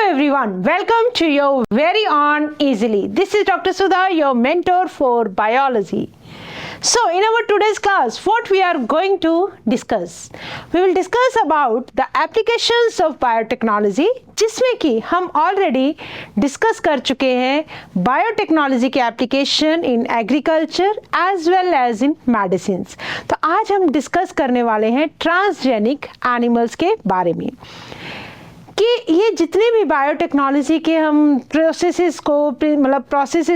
everyone, welcome to your very own Easily. This is Dr. Sudha, your mentor for biology. So in our today's class, what we are going to discuss? We will discuss about the applications of biotechnology, जिसमें कि हम already discuss कर चुके हैं biotechnology के application in agriculture as well as in medicines. तो आज हम discuss करने वाले हैं transgenic animals के बारे में कि ये जितने भी बायोटेक्नोलॉजी के हम प्रोसेसेस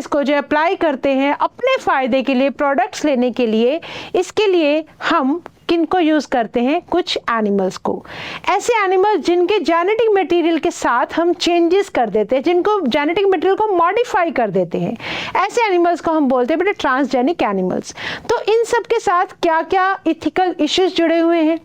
को जो अप्लाई करते हैं अपने फ़ायदे के लिए, प्रोडक्ट्स लेने के लिए, इसके लिए हम किनको यूज़ करते हैं? कुछ एनिमल्स को। ऐसे एनिमल्स जिनके जेनेटिक मटेरियल के साथ हम चेंजेस कर देते हैं, जिनको जेनेटिक मटेरियल को मॉडिफाई कर देते हैं, ऐसे एनिमल्स को हम बोलते हैं बेटा ट्रांसजेनिक एनिमल्स। तो इन सब के साथ क्या क्या इथिकल इश्यूज जुड़े हुए हैं,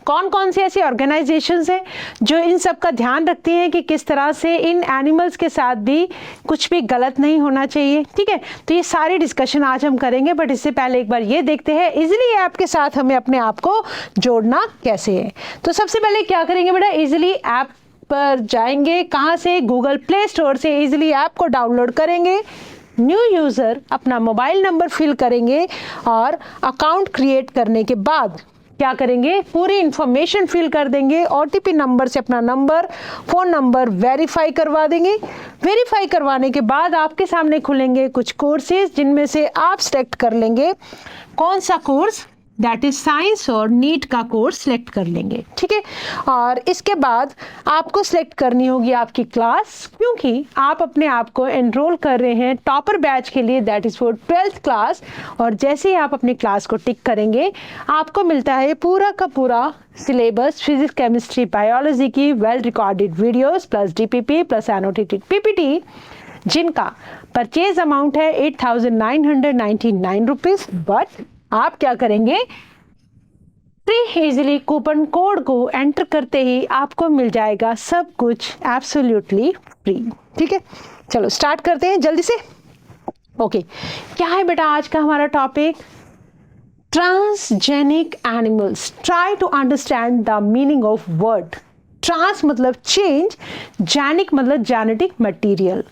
कौन कौन सी ऐसी ऑर्गेनाइजेशंस हैं जो इन सब का ध्यान रखती हैं कि किस तरह से इन एनिमल्स के साथ भी कुछ भी गलत नहीं होना चाहिए। ठीक है, तो ये सारी डिस्कशन आज हम करेंगे, बट इससे पहले एक बार ये देखते हैं इजीली ऐप के साथ हमें अपने आप को जोड़ना कैसे है। तो सबसे पहले क्या करेंगे बेटा, इजीली ऐप पर जाएंगे। कहाँ से? गूगल प्ले स्टोर से इजीली ऐप को डाउनलोड करेंगे। न्यू यूज़र अपना मोबाइल नंबर फिल करेंगे और अकाउंट क्रिएट करने के बाद क्या करेंगे, पूरी इंफॉर्मेशन फिल कर देंगे। OTP नंबर से अपना नंबर, फ़ोन नंबर वेरीफाई करवा देंगे। वेरीफाई करवाने के बाद आपके सामने खुलेंगे कुछ कोर्सेज, जिनमें से आप सिलेक्ट कर लेंगे कौन सा कोर्स, दैट इज साइंस और नीट का कोर्स सिलेक्ट कर लेंगे। ठीक है, और इसके बाद आपको सिलेक्ट करनी होगी आपकी क्लास, क्योंकि आप अपने आप को एनरोल कर रहे हैं टॉपर बैच के लिए, that is for 12th class. और जैसे ही आप अपनी क्लास को टिक करेंगे आपको मिलता है पूरा का पूरा सिलेबस, फिजिक्स, केमिस्ट्री, बायोलॉजी की well recorded videos plus DPP plus annotated PPT, जिनका परचेज अमाउंट है 8,999 रुपीज़। बट आप क्या करेंगे, फ्री इजीली कूपन कोड को एंटर करते ही आपको मिल जाएगा सब कुछ एब्सोल्युटली फ्री। ठीक है, चलो स्टार्ट करते हैं जल्दी से। ओके, क्या है बेटा आज का हमारा topic? Transgenic animals. Try to understand the meaning of word. Trans मतलब चेंज, जेनिक मतलब जेनेटिक मटीरियल।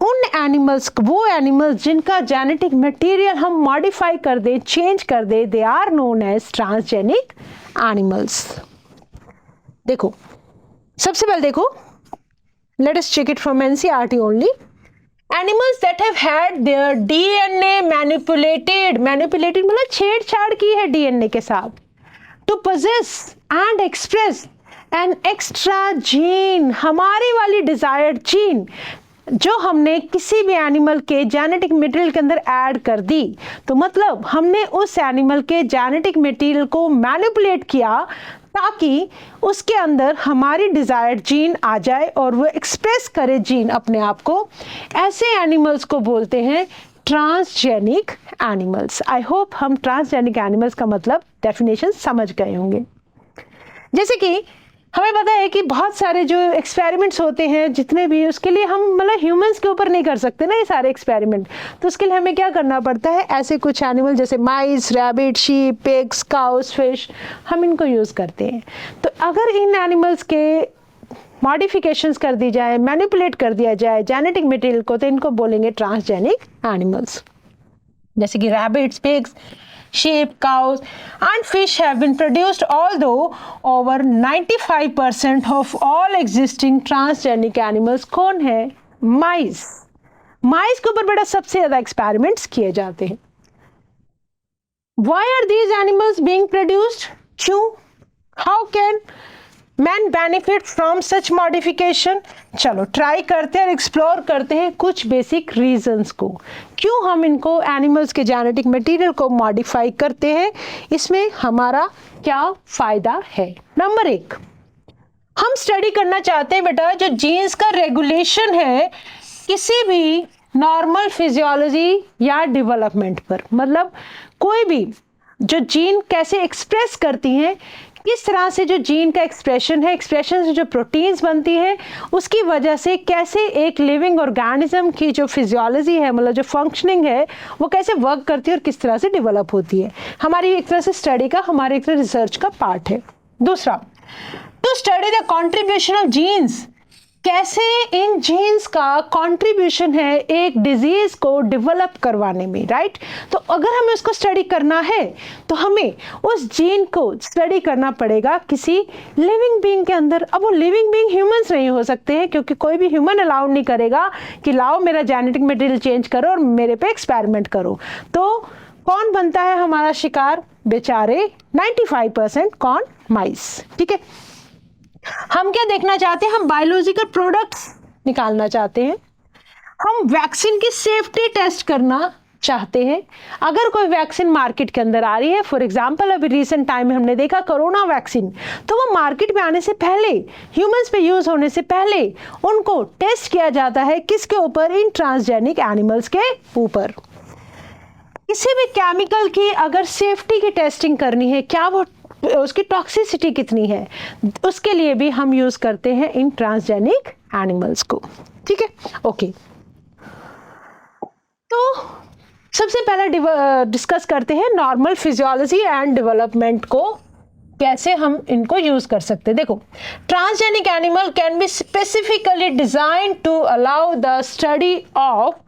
उन एनिमल्स, वो एनिमल्स जिनका जेनेटिक मटेरियल हम मॉडिफाई कर दें, चेंज कर दें, they are known as transgenic animals. देखो, सबसे पहले देखो, let us check it from NCERT only. Animals that have had their DNA manipulated मतलब छेड़छाड़ की है DNA के साथ, to possess and express an extra gene, हमारी वाली डिजायर्ड जीन जो हमने किसी भी एनिमल के जेनेटिक मटेरियल के अंदर ऐड कर दी। तो मतलब हमने उस एनिमल के जेनेटिक मटेरियल को मैनिपुलेट किया ताकि उसके अंदर हमारी डिज़ायर्ड जीन आ जाए और वो एक्सप्रेस करे जीन अपने आप को। ऐसे एनिमल्स को बोलते हैं ट्रांसजेनिक एनिमल्स। आई होप हम ट्रांसजेनिक एनिमल्स का मतलब डेफिनेशन समझ गए होंगे। जैसे कि हमें पता है कि बहुत सारे जो एक्सपेरिमेंट्स होते हैं जितने भी, उसके लिए हम मतलब ह्यूमंस के ऊपर नहीं कर सकते ना ये सारे एक्सपेरिमेंट। तो उसके लिए हमें क्या करना पड़ता है, ऐसे कुछ एनिमल जैसे mice, rabbit, sheep, pigs, cows, fish, हम इनको यूज़ करते हैं। तो अगर इन एनिमल्स के मॉडिफिकेशंस कर दी जाए, मैनिपुलेट कर दिया जाए जेनेटिक मटेरियल को, तो इनको बोलेंगे ट्रांसजेनिक एनिमल्स। जैसे कि rabbits, pigs, sheep, cows and fish have been produced, although over 95% of all existing transgenic animals कौन है? माइस। माइस के ऊपर बड़ा सबसे ज़्यादा एक्सपेरिमेंट्स किए जाते हैं। Why are these animals being produced? क्यों? How can man benefit from such modification? चलो ट्राई करते हैं और एक्सप्लोर करते हैं कुछ बेसिक रीजंस को, क्यों हम इनको एनिमल्स के जेनेटिक मटेरियल को मॉडिफाई करते हैं, इसमें हमारा क्या फ़ायदा है। नंबर 1, हम स्टडी करना चाहते हैं बेटा जो जीन्स का रेगुलेशन है किसी भी नॉर्मल फिजियोलॉजी या डेवलपमेंट पर, मतलब कोई भी जो जीन कैसे एक्सप्रेस करती हैं, किस तरह से जो जीन का एक्सप्रेशन है, एक्सप्रेशन से जो प्रोटीन्स बनती है, उसकी वजह से कैसे एक लिविंग ऑर्गेनिज्म की जो फिजियोलॉजी है, मतलब जो फंक्शनिंग है, वो कैसे वर्क करती है और किस तरह से डेवलप होती है, हमारी एक तरह से स्टडी का, हमारे एक तरह रिसर्च का पार्ट है। दूसरा, to study the contribution of genes कैसे इन जीन्स का कंट्रीब्यूशन है एक डिजीज को डेवलप करवाने में, राइट। तो अगर हमें उसको स्टडी करना है तो हमें उस जीन को स्टडी करना पड़ेगा किसी लिविंग बीइंग के अंदर। अब वो लिविंग बीइंग ह्यूमंस नहीं हो सकते हैं, क्योंकि कोई भी ह्यूमन अलाउड नहीं करेगा कि लाओ मेरा जेनेटिक मटेरियल चेंज करो और मेरे पे एक्सपेरिमेंट करो। तो कौन बनता है हमारा शिकार? बेचारे 95% कौन? माइस। ठीक है, हम क्या देखना चाहते हैं? हम बायोलॉजिकल प्रोडक्ट्स निकालना चाहते हैं, हम वैक्सीन की सेफ्टी टेस्ट करना चाहते हैं। अगर कोई वैक्सीन मार्केट के अंदर आ रही है, फॉर एग्जांपल अभी रिसेंट टाइम में हमने देखा कोरोना वैक्सीन, तो वो मार्केट में आने से पहले, ह्यूमंस पे यूज होने से पहले उनको टेस्ट किया जाता है। किसके ऊपर? इन ट्रांसजेनिक एनिमल्स के ऊपर। किसी भी केमिकल की अगर सेफ्टी की टेस्टिंग करनी है, क्या वो उसकी टॉक्सिसिटी कितनी है, उसके लिए भी हम यूज करते हैं इन ट्रांसजेनिक एनिमल्स को। ठीक है, ओके। तो सबसे पहले डिस्कस करते हैं नॉर्मल फिजियोलॉजी एंड डेवलपमेंट को, कैसे हम इनको यूज कर सकते हैं। देखो, transgenic animal can be specifically design to allow the study of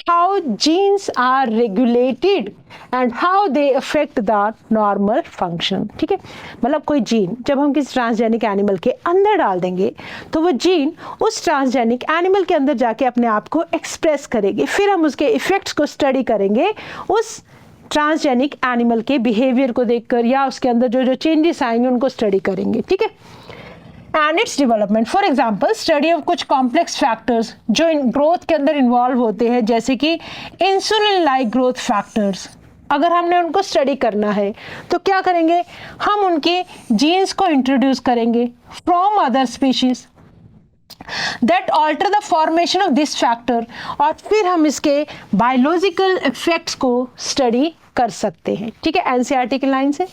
how genes are regulated and how they affect the normal function. ठीक है, मतलब कोई जीन जब हम किसी ट्रांसजेनिक एनिमल के अंदर डाल देंगे तो वो जीन उस ट्रांसजेनिक एनिमल के अंदर जाके अपने आप को एक्सप्रेस करेगी। फिर हम उसके इफेक्ट्स को स्टडी करेंगे उस ट्रांसजेनिक एनिमल के बिहेवियर को देखकर, या उसके अंदर जो जो चेंजेस आएंगे उनको स्टडी करेंगे। ठीक है, and its development, for example study of कुछ कॉम्प्लेक्स फैक्टर्स जो इन ग्रोथ के अंदर इन्वॉल्व होते हैं, जैसे कि इंसुलिन लाइक ग्रोथ फैक्टर्स। अगर हमने उनको स्टडी करना है तो क्या करेंगे? हम उनके जीन्स को इंट्रोड्यूस करेंगे from other species that alter the formation of this factor, और फिर हम इसके बायोलॉजिकल इफेक्ट्स को स्टडी कर सकते हैं। ठीक है, एनसीईआरटी की लाइन से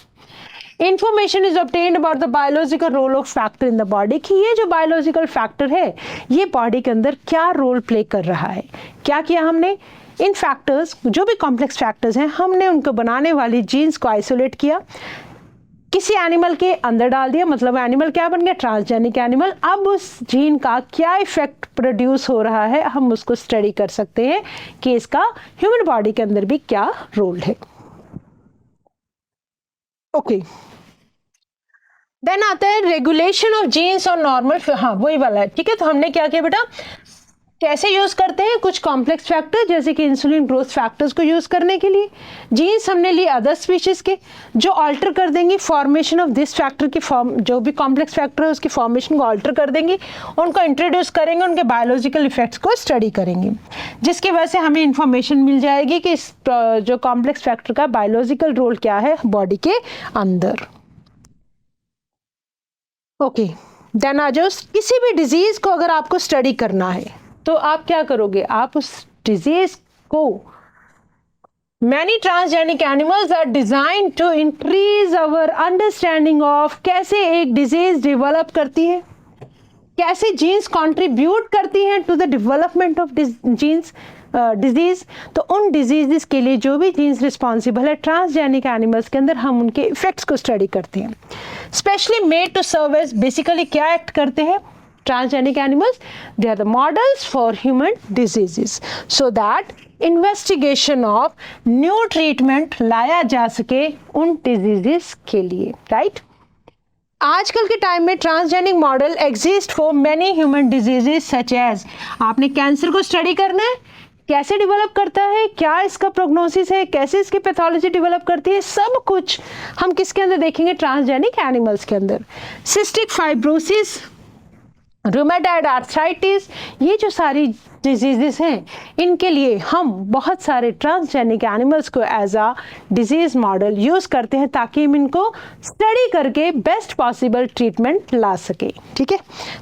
information is obtained about the biological role of factor in the body, कि ये जो बायोलॉजिकल फैक्टर है ये बॉडी के अंदर क्या रोल प्ले कर रहा है। क्या किया हमने? इन फैक्टर्स, जो भी कॉम्प्लेक्स फैक्टर्स हैं, हमने उनको बनाने वाली जीन्स को आइसोलेट किया, किसी एनिमल के अंदर डाल दिया, मतलब एनिमल क्या बन गया? Transgenic animal. अब उस जीन का क्या इफेक्ट प्रोड्यूस हो रहा है, हम उसको स्टडी कर सकते हैं कि इसका ह्यूमन बॉडी के अंदर भी क्या रोल है। ओके, देन आता है रेगुलेशन ऑफ जीन्स और नॉर्मल, हाँ वही वाला है। ठीक है, तो हमने क्या किया बेटा? कैसे यूज करते हैं? कुछ कॉम्प्लेक्स फैक्टर जैसे कि इंसुलिन ग्रोथ फैक्टर्स को यूज करने के लिए। जीन्स हमने लिए अदर स्पीशीज के जो ऑल्टर कर देंगे फॉर्मेशन ऑफ दिस फैक्टर की फॉर्म, जो भी कॉम्प्लेक्स फैक्टर है उसकी फॉर्मेशन को ऑल्टर कर देंगे, उनको इंट्रोड्यूस करेंगे, उनके बायोलॉजिकल इफेक्ट्स को स्टडी करेंगे, जिसकी वजह से हमें इंफॉर्मेशन मिल जाएगी कि इस जो कॉम्प्लेक्स फैक्टर का बायोलॉजिकल रोल क्या है बॉडी के अंदर। ओके, देन आ जाओ, किसी भी डिजीज को अगर आपको स्टडी करना है तो आप क्या करोगे? आप उस डिजीज को, many transgenic animals are design to increase our understanding of कैसे एक डिजीज डेवलप करती है, कैसे जीन्स कंट्रीब्यूट करती हैं to the development of genes disease. तो उन डिजीजेस के लिए जो भी जीन्स रिस्पॉन्सिबल है ट्रांसजेनिक एनिमल्स के अंदर, हम उनके इफेक्ट्स को स्टडी करते हैं। Specially made to serve as, basically क्या एक्ट करते हैं transgenic animals? They are the models for human diseases, so that investigation of new treatment लाया जा सके उन diseases के लिए, right? आजकल के टाइम में transgenic model exist for many human diseases such as, आपने कैंसर को स्टडी करना है, कैसे डेवलप करता है, क्या इसका प्रोग्नोसिस है, कैसे इसकी पैथोलॉजी डेवलप करती है, सब कुछ हम किसके अंदर देखेंगे? ट्रांसजेनिक एनिमल्स के अंदर। सिस्टिक फाइब्रोसिस, रूमेटॉइड आर्थराइटिस, ये जो सारी डिजीजेस हैं, इनके लिए हम बहुत सारे ट्रांसजेनिक एनिमल्स को as a disease model use करते हैं ताकि हम इनको स्टडी करके बेस्ट पॉसिबल ट्रीटमेंट ला सके। ठीक है,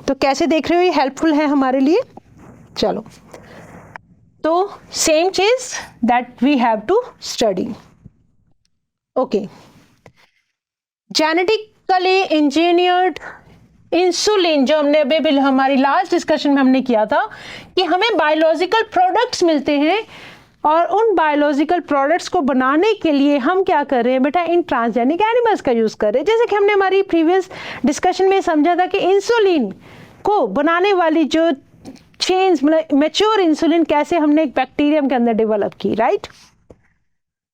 तो कैसे देख रहे हो ये हेल्पफुल है हमारे लिए? चलो, तो सेम चीज that we have to study. Okay, genetically engineered insulin, जो हमने अभी हमारी लास्ट डिस्कशन में हमने किया था कि हमें बायोलॉजिकल प्रोडक्ट्स मिलते हैं, और उन बायोलॉजिकल प्रोडक्ट्स को बनाने के लिए हम क्या कर रहे हैं बेटा? इन ट्रांसजेनिक एनिमल्स का यूज कर रहे हैं। जैसे कि हमने हमारी प्रीवियस डिस्कशन में समझा था कि इंसुलिन को बनाने वाली जो चेंज मतलब मैच्योर इंसुलिन कैसे हमने एक बैक्टीरियम के अंदर डेवलप की, राइट।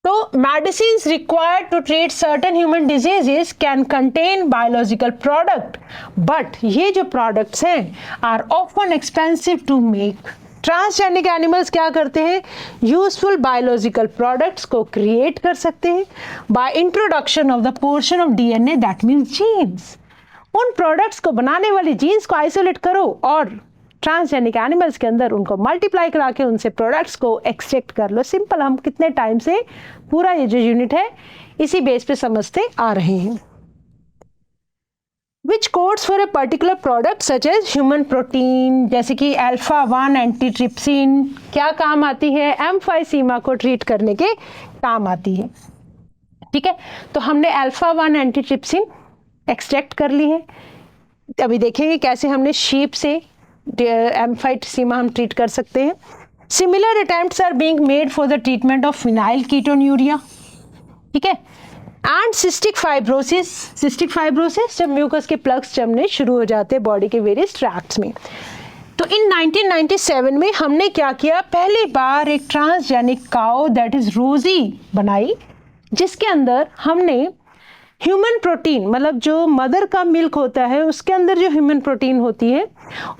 तो medicine required to treat certain human diseases can contain biological product, but ये जो प्रोडक्ट्स हैं are often expensive to make. Transgenic animals क्या करते हैं, यूजफुल बायोलॉजिकल प्रोडक्ट्स को क्रिएट कर सकते हैं by introduction of the portion of DNA that means genes. उन प्रोडक्ट्स को बनाने वाले जीन्स को आइसोलेट करो और ट्रांसजेनिक एनिमल्स के अंदर उनको मल्टीप्लाई करा के उनसे प्रोडक्ट्स को एक्सट्रैक्ट कर लो। सिंपल, हम कितने टाइम से पूरा ये जो यूनिट है इसी बेस पे समझते आ रहे हैं। Which codes for a particular product such as human protein, जैसे कि अल्फा-1 एंटीट्रिप्सिन क्या काम आती है, एम्फाइसीमा को ट्रीट करने के काम आती है। ठीक है, तो हमने अल्फा-1 एंटीट्रिप्सिन एक्सट्रैक्ट कर ली है। अभी देखेंगे कैसे हमने शीप से एम्फाइसीमा हम ट्रीट कर सकते हैं। Similar attempts are being made for the treatment of फिनाइल कीटोन्यूरिया, ठीक है, and cystic fibrosis. Cystic fibrosis जब म्यूकस के प्लग्स जमने शुरू हो जाते हैं बॉडी के वेरियस ट्रैक्ट्स में। तो इन 1997 में हमने क्या किया, पहली बार एक ट्रांसजेनिक काउ दैट इज रोजी बनाई, जिसके अंदर हमने ह्यूमन प्रोटीन मतलब जो मदर का मिल्क होता है उसके अंदर जो ह्यूमन प्रोटीन होती है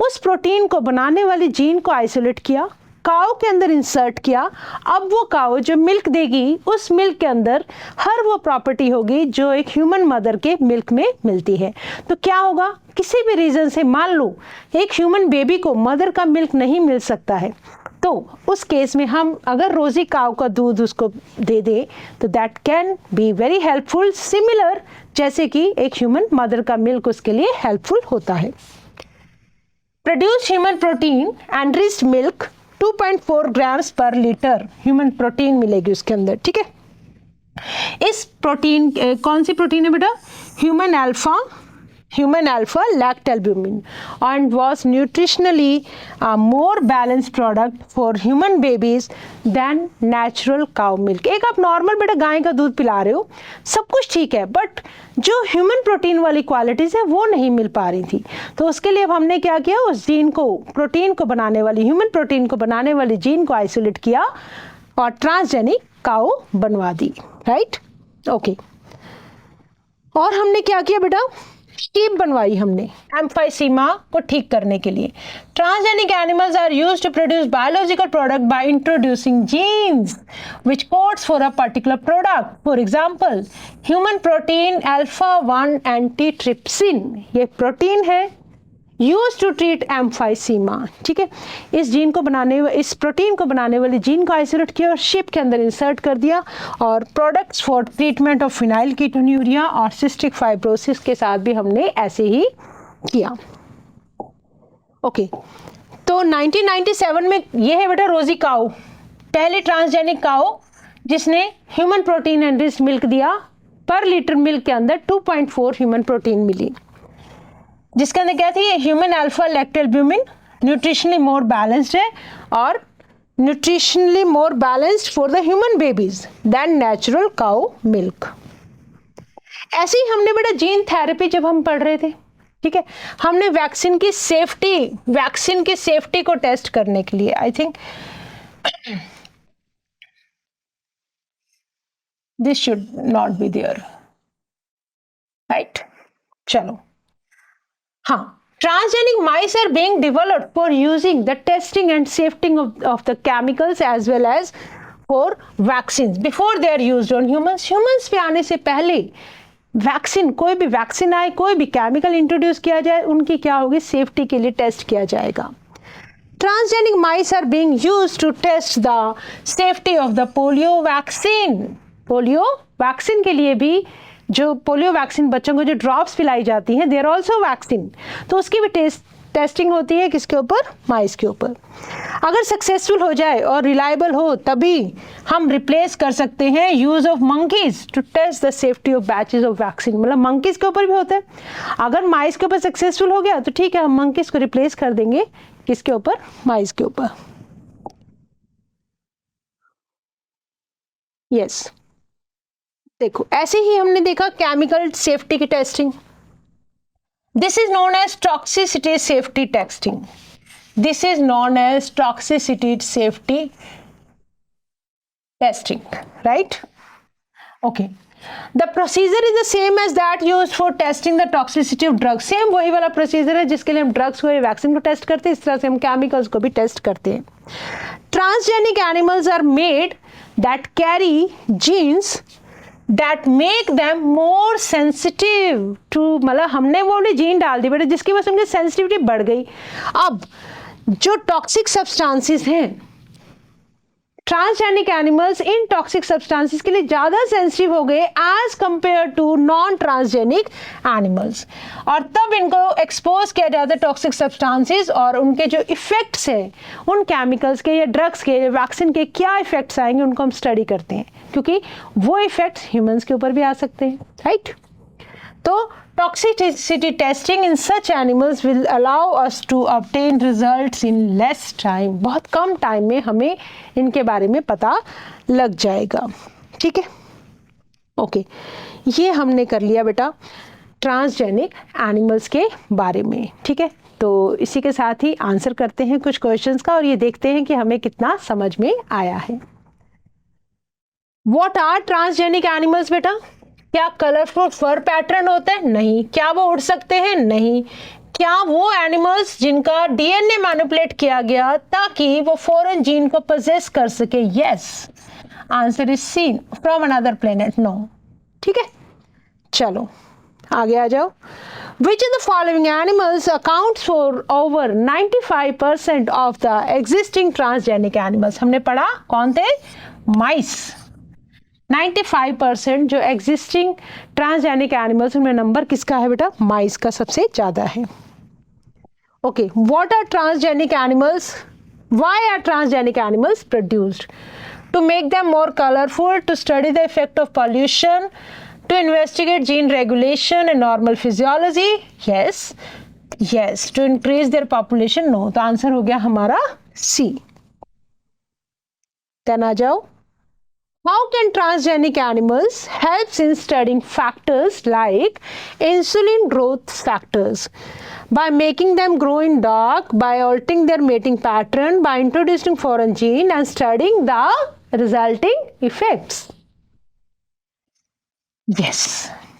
उस प्रोटीन को बनाने वाली जीन को आइसोलेट किया, काऊ के अंदर इंसर्ट किया। अब वो काऊ जो मिल्क देगी उस मिल्क के अंदर हर वो प्रॉपर्टी होगी जो एक ह्यूमन मदर के मिल्क में मिलती है। तो क्या होगा, किसी भी रीज़न से मान लो एक ह्यूमन बेबी को मदर का मिल्क नहीं मिल सकता है, तो उस केस में हम अगर रोजी काऊ का दूध उसको दे दे तो that can be very helpful, similar जैसे कि एक ह्यूमन मदर का मिल्क उसके लिए हेल्पफुल होता है। Produce human protein enriched milk 2.4 grams पर लीटर ह्यूमन प्रोटीन मिलेगी उसके अंदर, ठीक है। इस प्रोटीन कौन सी प्रोटीन है बेटा, human alpha lactalbumin, and was nutritionally a more balanced product for human babies than natural cow milk। एक आप नॉर्मल बेटा गाय का दूध पिला रहे हो, सब कुछ ठीक है, बट जो ह्यूमन प्रोटीन वाली क्वालिटीज़ है वो नहीं मिल पा रही थी। तो उसके लिए अब हमने क्या किया, उस जीन को, प्रोटीन को बनाने वाली, ह्यूमन प्रोटीन को बनाने वाली जीन को आइसोलेट किया और ट्रांसजेनिक काऊ बनवा दी, राइट, ओके। और हमने क्या किया बेटा, शीप बनवाई हमने एम्फाइसीमा को ठीक करने के लिए। Transgenic animals are used to produce biological product by introducing genes which codes for a particular product. For example human protein alpha one antitrypsin, ये प्रोटीन है यूज टू ट्रीट एम्फाइसीमा, ठीक है। इस जीन को बनाने, इस प्रोटीन को बनाने वाली जीन को आइसोलेट किया और शिप के अंदर इंसर्ट कर दिया, और प्रोडक्ट्स फॉर ट्रीटमेंट ऑफ फिनाइल कीटोन्यूरिया और सिस्टिक फाइब्रोसिस के साथ भी हमने ऐसे ही किया, ओके। तो 1997 में ये है बेटा रोजी काऊ, पहली ट्रांसजेनिक काऊ जिसने ह्यूमन प्रोटीन एनरिच्ड मिल्क दिया। पर लीटर मिल्क के अंदर 2.4 ह्यूमन प्रोटीन मिली, जिसके अंदर क्या थी, human alpha lactalbumin nutritionally more balanced है और nutritionally more balanced for the human babies then natural cow milk. ऐसे ही हमने बेटा जीन थेरेपी जब हम पढ़ रहे थे, ठीक है, हमने वैक्सीन की सेफ्टी को टेस्ट करने के लिए, I think this should not be there, right, चलो, हाँ, transgenic mice are being developed for using the testing and safety of the chemicals as well as for vaccines before they are used on humans। humans पे आने से पहले vaccine, कोई भी vaccine आए, कोई भी केमिकल इंट्रोड्यूस किया जाए, उनकी क्या होगी, सेफ्टी के लिए टेस्ट किया जाएगा। Transgenic mice are being used to test the safety of the polio vaccine। Polio vaccine के लिए भी, जो पोलियो वैक्सीन बच्चों को जो ड्रॉप्स पिलाई जाती हैं, दे आर ऑल्सो वैक्सीन, तो उसकी भी टेस्टिंग होती है किसके ऊपर, माइस के ऊपर। अगर सक्सेसफुल हो जाए और रिलायबल हो तभी हम रिप्लेस कर सकते हैं use of monkeys to test the safety of batches of vaccine, मतलब मंकीज के ऊपर भी होता है। अगर माइस के ऊपर सक्सेसफुल हो गया तो ठीक है, हम मंकीज को रिप्लेस कर देंगे किसके ऊपर, माइस के ऊपर, यस। देखो ऐसे ही हमने देखा केमिकल सेफ्टी की testing, This is known as toxicity safety testing. This is known as toxicity safety testing, right? Okay. The procedure is the same as that used for testing the toxicity of drugs. Same वही वाला procedure है जिसके लिए हम drugs को या vaccine को test करते हैं, इस तरह से हम chemicals को भी टेस्ट करते हैं. Transgenic animals are made that carry genes that make them more sensitive to, मतलब हमने वो वाली जीन डाल दी बेटा जिसकी वजह से उनकी सेंसिटिविटी बढ़ गई. अब जो टॉक्सिक सब्सटेंसेस हैं, ट्रांसजेनिक एनिमल्स इन टॉक्सिक सब्सटेंसेस के लिए ज़्यादा सेंसिटिव हो गए as compare to non transgenic animals, और तब इनको एक्सपोज किया जाता है टॉक्सिक सब्सटेंसेस, और उनके जो इफ़ेक्ट्स हैं उन केमिकल्स के या ड्रग्स के या वैक्सीन के क्या इफ़ेक्ट्स आएंगे उनको हम स्टडी करते हैं, क्योंकि वो इफ़ेक्ट्स ह्यूमंस के ऊपर भी आ सकते हैं, राइट. तो toxicity testing in such animals will allow us to obtain results in less time. बहुत कम टाइम में हमें इनके बारे में पता लग जाएगा. ठीक है, ओके. ये हमने कर लिया बेटा ट्रांसजेनिक एनिमल्स के बारे में. ठीक है, तो इसी के साथ ही आंसर करते हैं कुछ क्वेश्चंस का और ये देखते हैं कि हमें कितना समझ में आया है. What are transgenic animals बेटा? क्या कलरफुल फर पैटर्न होता है? नहीं. क्या वो उड़ सकते हैं? नहीं. क्या वो एनिमल्स जिनका डीएनए मैनिपुलेट किया गया ताकि वो फॉरेन जीन को पोजेस कर सके? Yes. Answer is C. From another planet? No. ठीक है, चलो आगे आ जाओ. Which of the following animals accounts for over 95% of the existing transgenic animals? हमने पढ़ा कौन थे? माइस. 95% जो एग्जिस्टिंग ट्रांसजेनिक एनिमल्स उनमें नंबर किसका है बेटा? माइस का सबसे ज़्यादा है. Okay, what are transgenic animals? Why are transgenic animals produced? To make them more colourful, to study the effect of pollution, to investigate gene regulation and normal physiology? Yes. Yes. To increase their population? No. तो answer हो गया हमारा सी. Then आ जाओ. How can transgenic animals help in studying factors like insulin growth factors? By making them grow in dark, by altering their mating pattern, by introducing foreign gene and studying the resulting effects. Yes.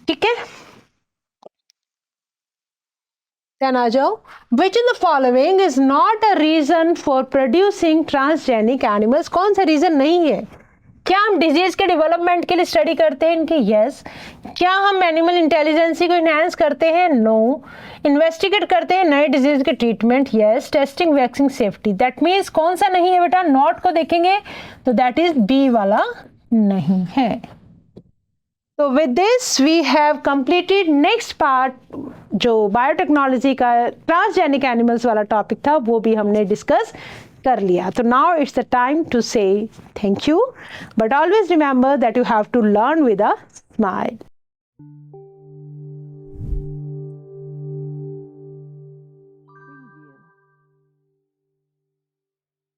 ठीक है. Then आ जाओ. Which of the following is not a reason for producing transgenic animals? कौन सा reason नहीं है? क्या हम disease के डेवलपमेंट के लिए स्टडी करते हैं इनकी? यस. क्या हम एनिमल इंटेलिजेंसी को इनहेंस करते हैं? नो. इन्वेस्टिगेट करते हैं नए डिजीज के treatment? Yes. Testing vaccine safety. That means कौन सा नहीं है बेटा? नॉट को देखेंगे तो दैट इज बी वाला नहीं है. तो with this we have completed next part. जो बायोटेक्नोलॉजी का ट्रांसजेनिक एनिमल्स वाला टॉपिक था वो भी हमने डिस्कस कर लिया. तो now it's the time to say thank you, but always remember that you have to learn with a smile.